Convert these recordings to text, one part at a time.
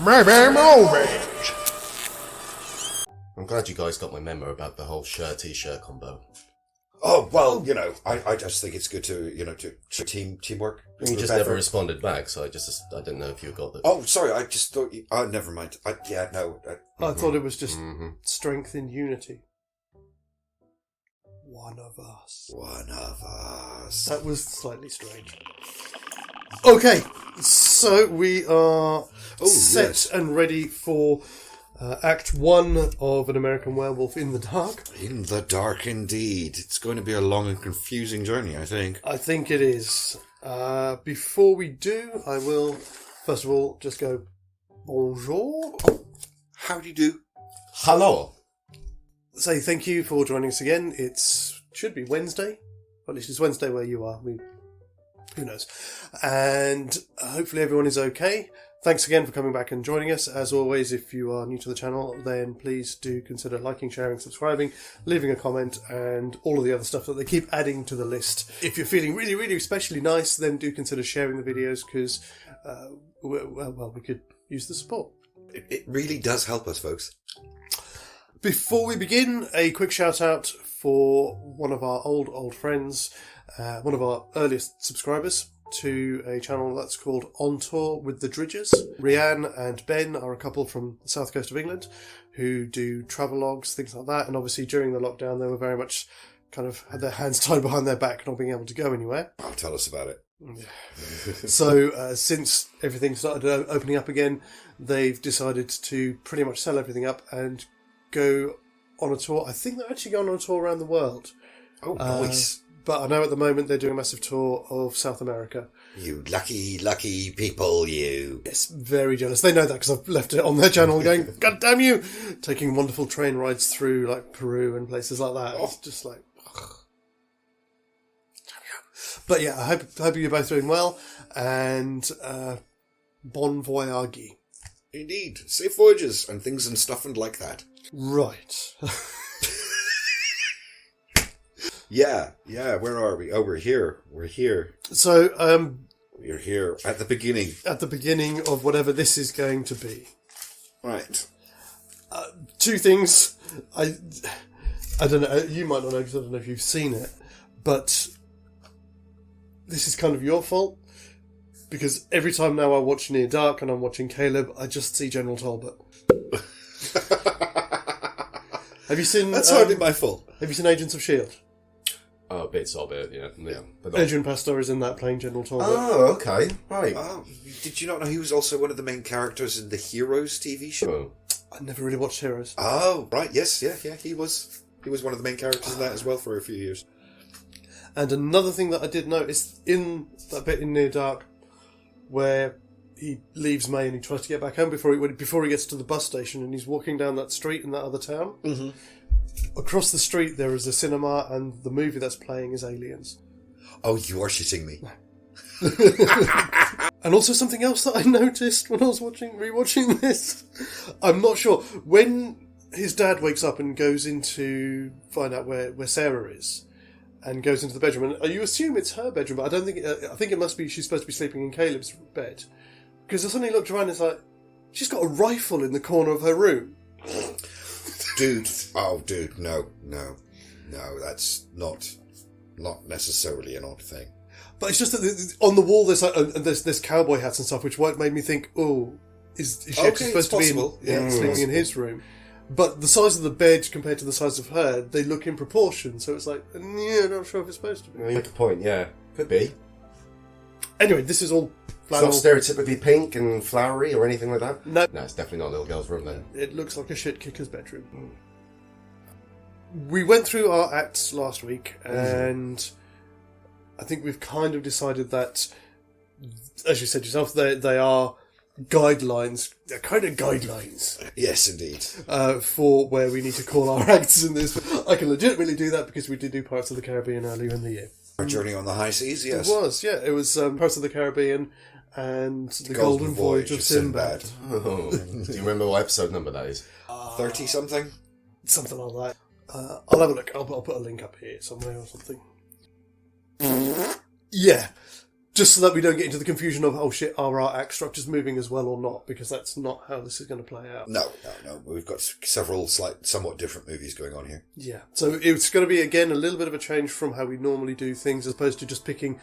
Maybe movies. I'm glad you guys got my memo about the whole t-shirt combo. Oh, well, I just think it's good to teamwork. You just never responded back, so I didn't know if you got that. Oh, sorry, I just thought you... Oh, never mind. I thought it was just strength in unity. One of us. That was slightly strange. Okay, so we are set and ready for Act 1 of An American Werewolf in the Dark. In the dark, indeed. It's going to be a long and confusing journey, I think. I think it is. Before we do, I will, first of all, just go, Bonjour. How do you do? Hello. Say thank you for joining us again. It should be Wednesday. Or at least it's Wednesday where you are. Who knows? And hopefully everyone is okay. Thanks again for coming back and joining us. As always, if you are new to the channel, then please do consider liking, sharing, subscribing, leaving a comment, and all of the other stuff that they keep adding to the list. If you're feeling really, really especially nice, then do consider sharing the videos because, we could use the support. It really does help us, folks. Before we begin, a quick shout out for one of our old friends, one of our earliest subscribers, to a channel that's called On Tour with the Dridgers. Rhiann and Ben are a couple from the south coast of England who do travelogues, things like that, and obviously during the lockdown they were very much kind of had their hands tied behind their back, not being able to go anywhere. Oh, tell us about it. So since everything started opening up again, they've decided to pretty much sell everything up and go on a tour. I think they're actually going on a tour around the world. Oh, nice. But I know at the moment they're doing a massive tour of South America. You lucky, lucky people, you. Yes, very jealous. They know that because I've left it on their channel going, God damn you! Taking wonderful train rides through like Peru and places like that. It's just like... But yeah, I hope you're both doing well. And bon voyage. Indeed. Safe voyages and things and stuff and like that. Right. Yeah, where are we? Oh, we're here. So, we're here at the beginning. At the beginning of whatever this is going to be. Right. Two things. I don't know, you might not know because I don't know if you've seen it, but this is kind of your fault because every time now I watch Near Dark and I'm watching Caleb, I just see General Talbot. Have you seen... That's hardly my fault. Have you seen Agents of S.H.I.E.L.D.? Oh, bits of it, yeah. But Adrian Pastor is in that playing General Talbot. Oh, okay, right. Oh, did you not know he was also one of the main characters in the Heroes TV show? Oh. I never really watched Heroes. Oh, right, yes, yeah, he was one of the main characters in that as well for a few years. And another thing that I did notice in that bit in Near Dark where he leaves May and he tries to get back home before he gets to the bus station and he's walking down that street in that other town. Mm-hmm. Across the street there is a cinema and the movie that's playing is Aliens. Oh, you are shitting me. And also something else that I noticed when I was rewatching this. I'm not sure. When his dad wakes up and goes in to find out where Sarah is and goes into the bedroom, and you assume it's her bedroom, but I don't think... I think it must be she's supposed to be sleeping in Caleb's bed. Because I suddenly looked around and it's like, she's got a rifle in the corner of her room. Dude, no, that's not necessarily an odd thing. But it's just that on the wall there's cowboy hats and stuff, which made me think, is she actually supposed to be sleeping in his room? But the size of the bed compared to the size of her, they look in proportion, so it's like, not sure if it's supposed to be. You make a point, yeah. Could be. Anyway, this is all flannel. It's not stereotypically pink and flowery or anything like that? No, it's definitely not a little girl's room then. It looks like a shit kicker's bedroom. We went through our acts last week, and I think we've kind of decided that, as you said yourself, they are guidelines. They're kind of guidelines. Yes, indeed. For where we need to call our acts in this. I can legitimately do that because we did do Pirates of the Caribbean earlier in the year. Our Journey on the High Seas, yes. It was, yeah. It was Pirates of the Caribbean and The Golden Voyage of Sinbad. Oh. Do you remember what episode number that is? 30-something? Something like that. I'll have a look. I'll put a link up here somewhere or something. Yeah. Just so that we don't get into the confusion of, oh shit, are our act structures moving as well or not? Because that's not how this is going to play out. No. We've got several somewhat different movies going on here. Yeah. So it's going to be, again, a little bit of a change from how we normally do things, as opposed to just picking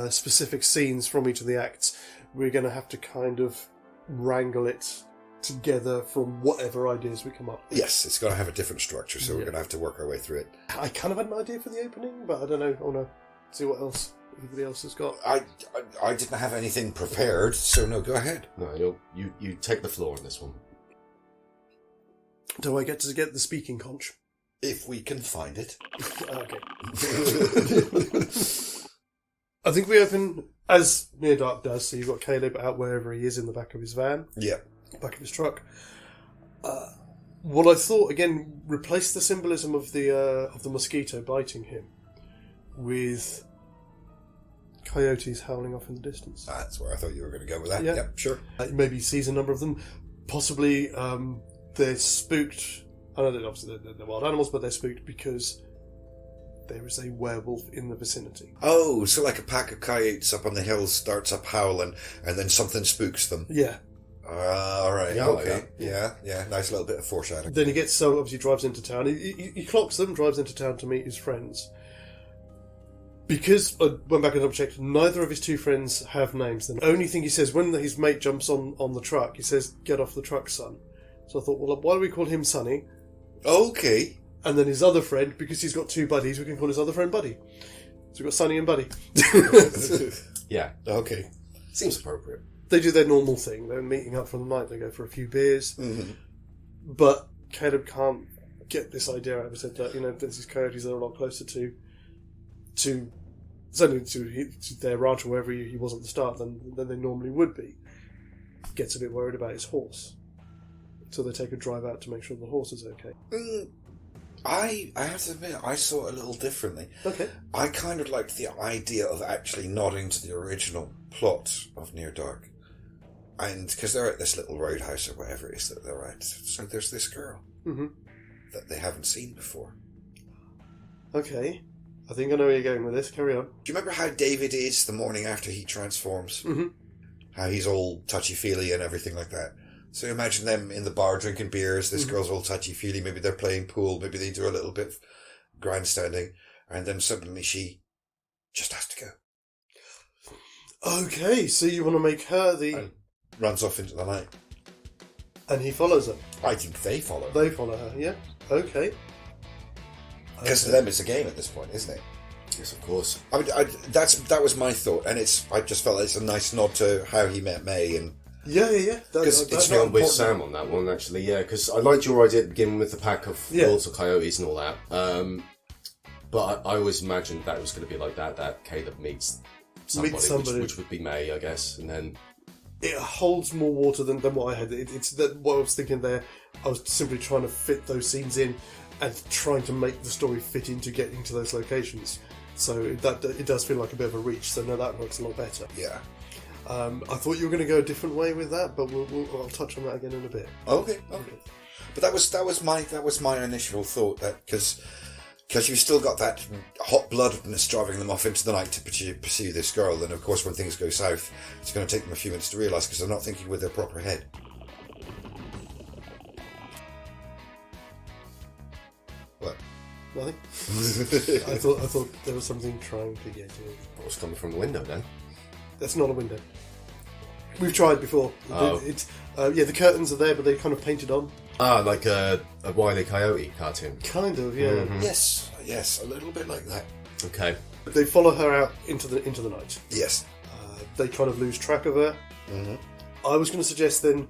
specific scenes from each of the acts. We're going to have to kind of wrangle it together from whatever ideas we come up with. Yes, it's going to have a different structure, so we're going to have to work our way through it. I kind of had an idea for the opening, but I don't know. I want to see what else everybody else has got. I didn't have anything prepared, so no, go ahead. No, you take the floor on this one. Do I get to get the speaking conch? If we can find it. Okay. I think we open as Near Dark does, so you've got Caleb out wherever he is in the back of his van. Yeah. Back of his truck. What I thought, again, replace the symbolism of the mosquito biting him with coyotes howling off in the distance. That's where I thought you were going to go with that. Yeah. Yep, sure. Maybe sees a number of them. Possibly they're spooked. I know that obviously they're wild animals, but they're spooked because there is a werewolf in the vicinity. Oh, so like a pack of coyotes up on the hills starts up howling, and then something spooks them. Yeah. All right. Yeah, Okay. Yeah. Nice little bit of foreshadowing. Then he gets obviously drives into town. He clocks them, drives into town to meet his friends. Because I went back and double checked, neither of his two friends have names. The only thing he says when his mate jumps on the truck, he says, "Get off the truck, son." So I thought, well, why do we call him Sonny? Okay. And then his other friend, because he's got two buddies, we can call his other friend Buddy. So we've got Sonny and Buddy. Yeah. Okay. Seems appropriate. They do their normal thing. They're meeting up for the night. They go for a few beers. Mm-hmm. But Caleb can't get this idea out of his head that, there's these coyotes that are a lot closer to certainly to their ranch or wherever he was at the start than they normally would be. Gets a bit worried about his horse. So they take a drive out to make sure the horse is okay. I have to admit, I saw it a little differently. Okay. I kind of liked the idea of actually nodding to the original plot of Near Dark. And because they're at this little roadhouse or whatever it is that they're at. So there's this girl that they haven't seen before. Okay. I think I know where you're going with this. Carry on. Do you remember how David is the morning after he transforms? Mm-hmm. How he's all touchy-feely and everything like that. So imagine them in the bar drinking beers. This girl's all touchy-feely. Maybe they're playing pool. Maybe they do a little bit of grandstanding. And then suddenly she just has to go. Okay, so you want to make her the... And runs off into the night. And he follows her. I think they follow. They follow her, yeah. Okay. Because to them it's a game at this point, isn't it? Yes, of course. I mean, that was my thought. And I just felt it's a nice nod to how he met May and... Yeah. It's I'm not with important. Sam on that one, actually, yeah, because I liked your idea at the beginning with the pack of wolves or coyotes and all that. But I always imagined that it was going to be like that Caleb meets somebody. Which would be May, I guess, and then... It holds more water than what I had. It's that what I was thinking there. I was simply trying to fit those scenes in and trying to make the story fit into getting to those locations. So it does feel like a bit of a reach. So no, that works a lot better. Yeah. I thought you were going to go a different way with that, but I'll touch on that again in a bit. Okay. But that was my initial thought, that because you've still got that hot bloodedness driving them off into the night to pursue this girl. And of course, when things go south, it's going to take them a few minutes to realise because they're not thinking with their proper head. What? Nothing. I thought there was something trying to get in. What was coming from the window then? That's not a window. We've tried before. Oh. The curtains are there, but they're kind of painted on. Like a Wile E. Coyote cartoon. Kind of, yeah. Mm-hmm. Yes, a little bit like that. Okay. They follow her out into the night. Yes. They kind of lose track of her. Mm-hmm. I was going to suggest then.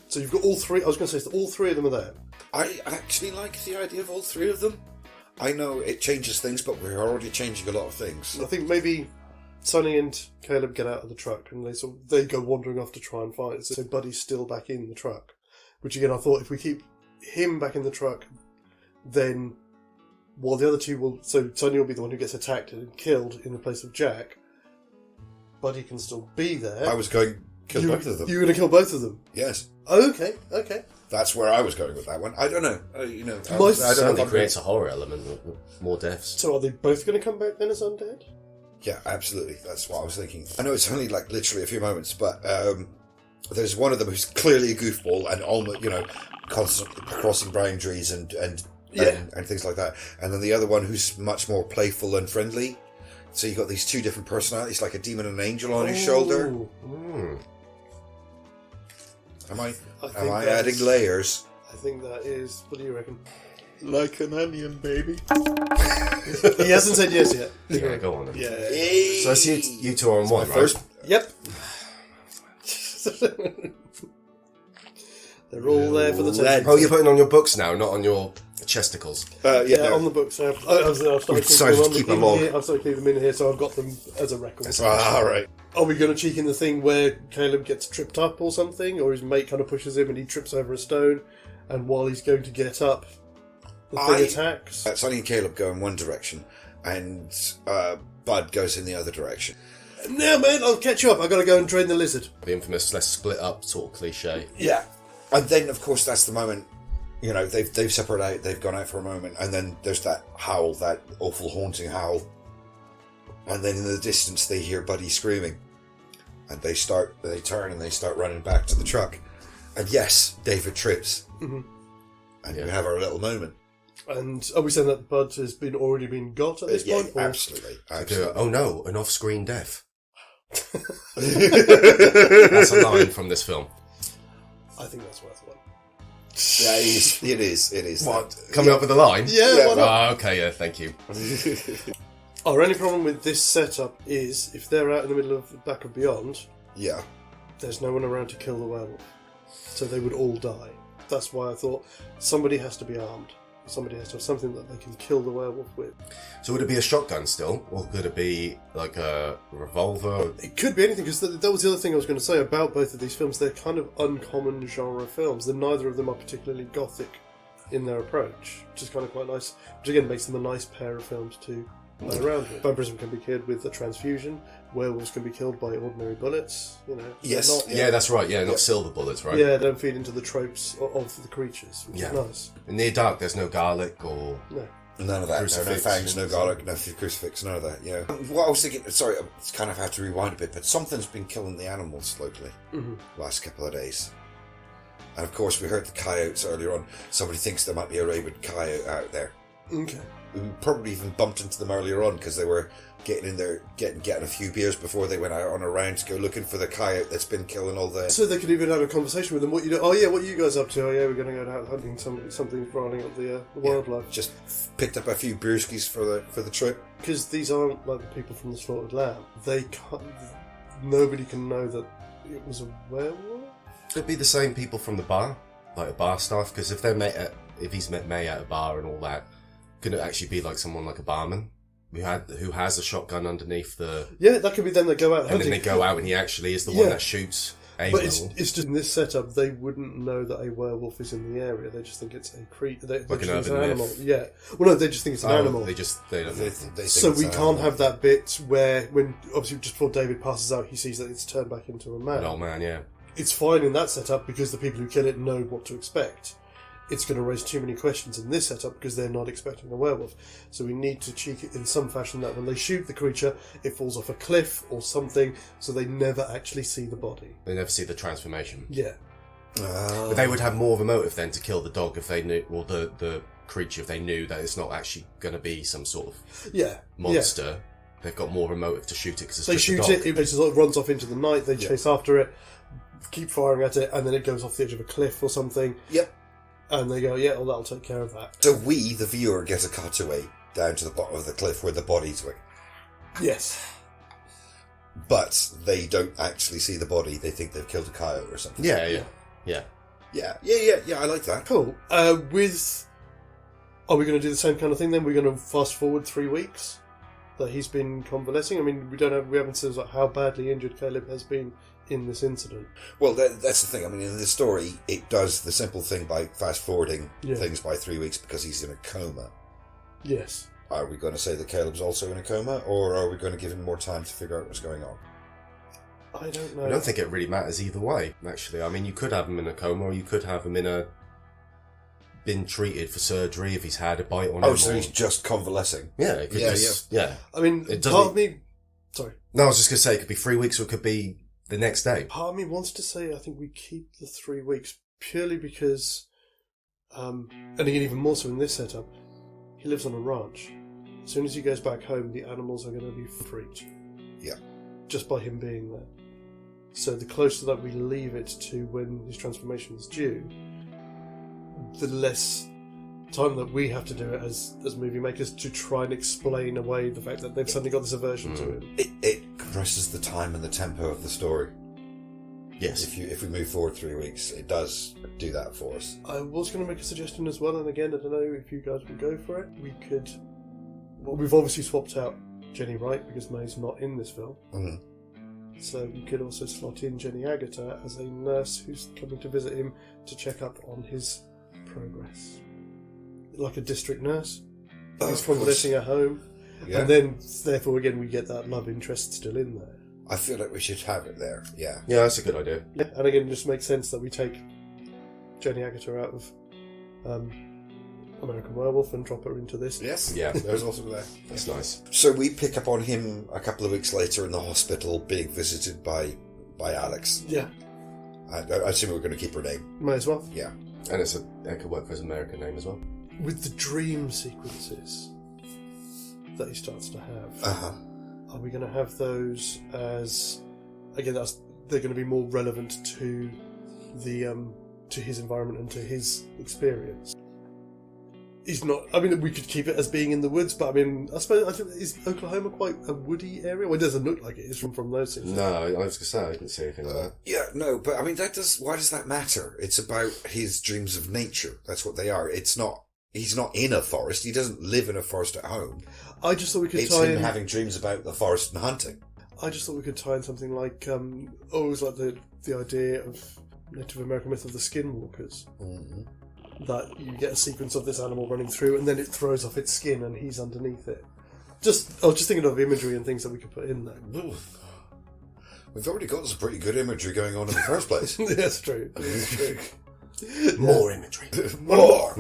So you've got all three. I was going to say that all three of them are there. I actually like the idea of all three of them. I know it changes things, but we're already changing a lot of things. I think maybe Sonny and Caleb get out of the truck and they go wandering off to try and find it. So Buddy's still back in the truck. Which again, I thought if we keep him back in the truck, then while the other two will... So Sonny will be the one who gets attacked and killed in the place of Jack. Buddy can still be there. I was going to kill both of them. You were going to kill both of them? Yes. Okay. That's where I was going with that one. I don't know. I don't Certainly know. creates a horror element, more deaths. So are they both going to come back then as undead? Yeah, absolutely. That's what I was thinking. I know it's only like literally a few moments, but there's one of them who's clearly a goofball and almost, constantly crossing boundaries and things like that. And then the other one who's much more playful and friendly. So you've got these two different personalities, like a demon and an angel on his shoulder. Mm. Am I adding layers? I think that is. What do you reckon? Like an onion, baby. He hasn't said yes yet. Yeah, go on then. Yeah. So I see you two are on one, right? First, Yep. They're all there for the taking. Oh, you're putting on your books now, not on your chesticles. On the books. I've decided to keep them on. I've started keeping them in here, so I've got them as a record. all right. Are we going to cheek in the thing where Caleb gets tripped up or something, or his mate kind of pushes him and he trips over a stone, and while he's going to get up, the thing attacks? Sonny and Caleb go in one direction, and Bud goes in the other direction. Now, man, I'll catch you up. I've got to go and train the lizard. The infamous let's split up sort of cliche. Yeah. And then, of course, that's the moment, they've separated out, they've gone out for a moment, and then there's that howl, that awful haunting howl. And then in the distance they hear Buddy screaming. And they turn and they start running back to the truck. And yes, David trips. Mm-hmm. And we have our little moment. And are we saying that Bud has already been got at this point? Absolutely. Oh no, an off-screen death. That's a line from this film. I think that's worth one. Yeah, it is. What? Coming up with a line? Yeah, why not? Oh, okay, yeah, thank you. Our only problem with this setup is if they're out in the middle of the back of Beyond, there's no one around to kill the werewolf. So they would all die. That's why I thought somebody has to be armed. Somebody has to have something that they can kill the werewolf with. So would it be a shotgun still? Or could it be like a revolver? It could be anything, because that was the other thing I was going to say about both of these films. They're kind of uncommon genre films. Neither of them are particularly gothic in their approach, which is kind of quite nice. Which again makes them a nice pair of films to play around with. Vampirism can be killed with a transfusion. Werewolves can be killed by ordinary bullets. Yes. That's right. Yeah, not silver bullets, right? Yeah, don't feed into the tropes of the creatures, which is nice. In Near Dark, there's no garlic or... No. None of that. Crucifix. No fangs, no garlic, no crucifix, none of that, yeah. What I was thinking, sorry, I kind of have to rewind a bit, but something's been killing the animals locally last couple of days. And of course, we heard the coyotes earlier on. Somebody thinks there might be a rabid coyote out there. Okay. We probably even bumped into them earlier on because they were getting in there, getting a few beers before they went out on a round to go looking for the coyote that's been killing all the... So they could even have a conversation with them. What are you guys up to? Oh yeah, we're going to go out hunting something rounding up the wildlife. Just picked up a few brewskis for the trip. Because these aren't like the people from the Slaughtered Lamb. Nobody can know that it was a werewolf. Could be the same people from the bar, like a bar staff. Because if he's met May at a bar and all that, could it actually be like someone like a barman who has a shotgun underneath the... Yeah, that could be them that go out hunting. And then they go out and he actually is the one that shoots a but werewolf. It's just in this setup, they wouldn't know that a werewolf is in the area. They just think it's a creature. Like an urban animal. myth. Yeah. Well, no, they just think it's an animal. They don't know. So we can't have that bit where, when obviously just before David passes out, he sees that it's turned back into a man. An old man, yeah. It's fine in that setup because the people who kill it know what to expect. It's going to raise too many questions in this setup because they're not expecting a werewolf. So we need to cheek it in some fashion that when they shoot the creature, it falls off a cliff or something, so they never actually see the body. They never see the transformation. Yeah. But they would have more of a motive then to kill the dog if they knew, or the creature if they knew that it's not actually going to be some sort of monster. Yeah. They've got more of a motive to shoot it because it's they just shoot a dog. it sort of runs off into the night, they chase after it, keep firing at it, and then it goes off the edge of a cliff or something. Yep. And they go, yeah, well, that'll take care of that. So we, the viewer, get a cutaway down to the bottom of the cliff where the bodies were. Yes. But they don't actually see the body. They think they've killed a coyote or something. Yeah. I like that. Cool. Are we going to do the same kind of thing then? We're going to fast forward 3 weeks that he's been convalescing? I mean, we haven't said like how badly injured Caleb has been in this incident. Well, that's the thing. I mean, in the story, it does the simple thing by fast-forwarding things by 3 weeks because he's in a coma. Yes. Are we going to say that Caleb's also in a coma, or are we going to give him more time to figure out what's going on? I don't know. I don't think it really matters either way, actually. I mean, you could have him in a coma, or you could have him been treated for surgery if he's had a bite on him. Oh, so he's just convalescing. Yeah, it could yeah. I mean, part of me Sorry. No, I was just going to say, it could be 3 weeks or it could be the next day. Part of me wants to say I think we keep the 3 weeks purely because, and again, even more so in this setup, he lives on a ranch. As soon as he goes back home, the animals are going to be freaked. Yeah. Just by him being there. So the closer that we leave it to when his transformation is due, the less time that we have to do it as movie makers to try and explain away the fact that they've suddenly got this aversion to him. It compresses the time and the tempo of the story. Yes. If we move forward 3 weeks, it does do that for us. I was going to make a suggestion as well, and again, I don't know if you guys will go for it. We could... Well, we've obviously swapped out Jenny Wright because May's not in this film. Mm. So we could also slot in Jenny Agutter as a nurse who's coming to visit him to check up on his progress. Like a district nurse. He's convalescing at home. Yeah. And then, therefore, again, we get that love interest still in there. I feel like we should have it there, yeah. Yeah, that's a good idea. Yeah, and again, it just makes sense that we take Jenny Agutter out of American Werewolf and drop her into this. Yes. Yeah. There's also there. That's nice. So we pick up on him a couple of weeks later in the hospital being visited by Alex. Yeah. I assume we're going to keep her name. May as well. Yeah. And it could work for his American name as well. With the dream sequences that he starts to have, are we going to have those as... Again, they're going to be more relevant to the to his environment and to his experience. He's not... I mean, we could keep it as being in the woods, but I mean, I suppose... Is Oklahoma quite a woody area? Well, it doesn't look like it is from those things. No, I was going to say, I didn't see anything like that. Yeah, no, but I mean, why does that matter? It's about his dreams of nature. That's what they are. He's not in a forest. He doesn't live in a forest at home. I just thought we could It's tie him in... having dreams about the forest and hunting. I just thought we could tie in something like... it was like the idea of Native American myth of the skinwalkers. Mm-hmm. That you get a sequence of this animal running through and then it throws off its skin and he's underneath it. I was just thinking of imagery and things that we could put in there. We've already got some pretty good imagery going on in the first place. That's true. That's true. More imagery. More.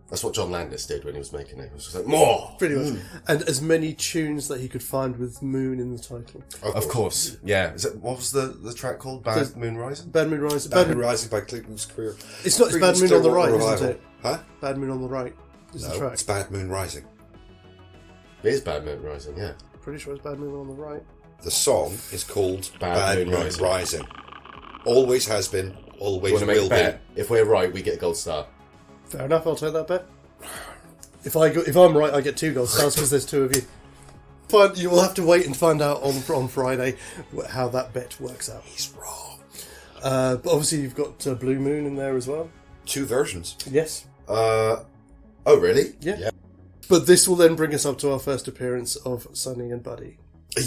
That's what John Landis did when he was making it. He was just like, more! Pretty much. And as many tunes that he could find with Moon in the title. Of course. Yeah. What was the track called? Bad Moon Rising? Bad Moon Rising. Bad Moon Rising by Cleveland's Career. It's not. It's Bad Moon on the Right, isn't it? Huh? Bad Moon on the Right is the track. It's Bad Moon Rising. It is Bad Moon Rising, yeah. Pretty sure it's Bad Moon on the Right. The song is called Bad Moon Rising. Always has been, always Want to make will a bet? be. If we're right, we get a gold star. Fair enough, I'll take that bet. If I'm right, I get 2 gold stars because there's 2 of you. But you will have to wait and find out on Friday how that bet works out. He's wrong. But obviously you've got Blue Moon in there as well. 2 versions. Yes. Oh, really? Yeah. But this will then bring us up to our first appearance of Sonny and Buddy.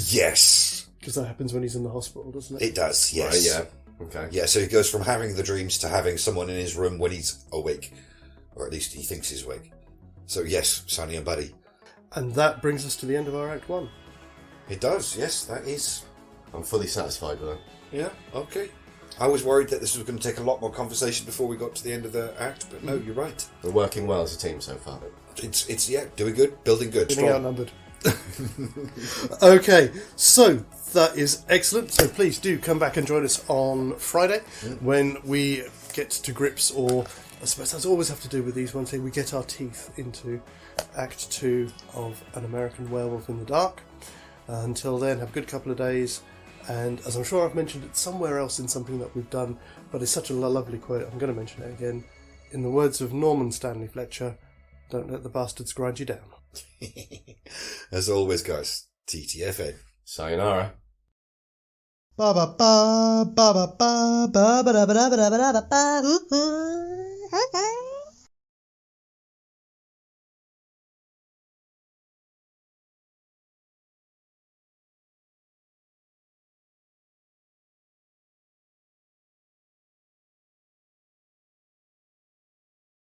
Yes. Because that happens when he's in the hospital, doesn't it? It does, yes. Right, yeah. Okay. Yeah, so he goes from having the dreams to having someone in his room when he's awake. Or at least he thinks he's awake. So yes, Sonny and Buddy. And that brings us to the end of our Act 1. It does, yes, that is. I'm fully satisfied with that. Yeah, okay. I was worried that this was going to take a lot more conversation before we got to the end of the act, but no, you're right. We're working well as a team so far. It's doing good, building good, Getting strong. outnumbered. Okay, so that is excellent. So please do come back and join us on Friday when we get to grips, or I suppose that's always have to do with these ones here. We get our teeth into Act 2 of An American Werewolf in the Dark. Until then, have a good couple of days. And as I'm sure I've mentioned it somewhere else in something that we've done, but it's such a lovely quote, I'm going to mention it again. In the words of Norman Stanley Fletcher, don't let the bastards grind you down. As always, guys, TTFN. Sayonara. Ba ba ba ba ba ba ba ba ba ba ba ba ba ba ba.